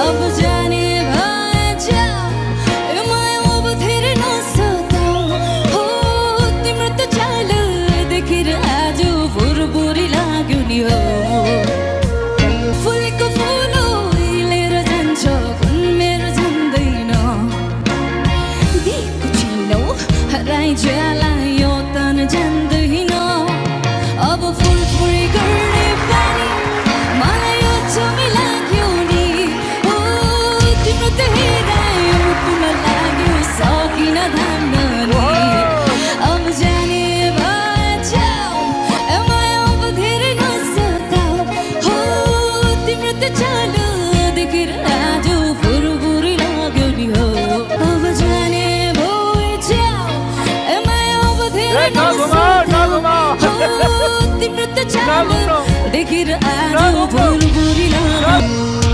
अब जाने भएछ यो माया अब धेरै नसताऊ हो तिम्रो त चाल देखेर आज भुरभुरी लाग्यो नि हो फुलेको फुल लिएर जान्छ कुन मेरो जान्दैन दिएको चिनो हराइज्याला यो तन जान्दैन अब फुलफुरी गर्ने पानी मलाई यो चमी लाग्यो नि हो तिम्रो त हेरायो मुटुमा लाग्यो सकिन धान्न नि अब जाने भएछ यो माया अब धेरै नसताऊ हो तिम्रो त चाल देखेर आज भुरभुरी लाग्यो नि हो अब जाने भएछ यो माया अब धेरै नसताऊ हो तिम्रो त चाल देखेर आज भुरभुरी लाग्यो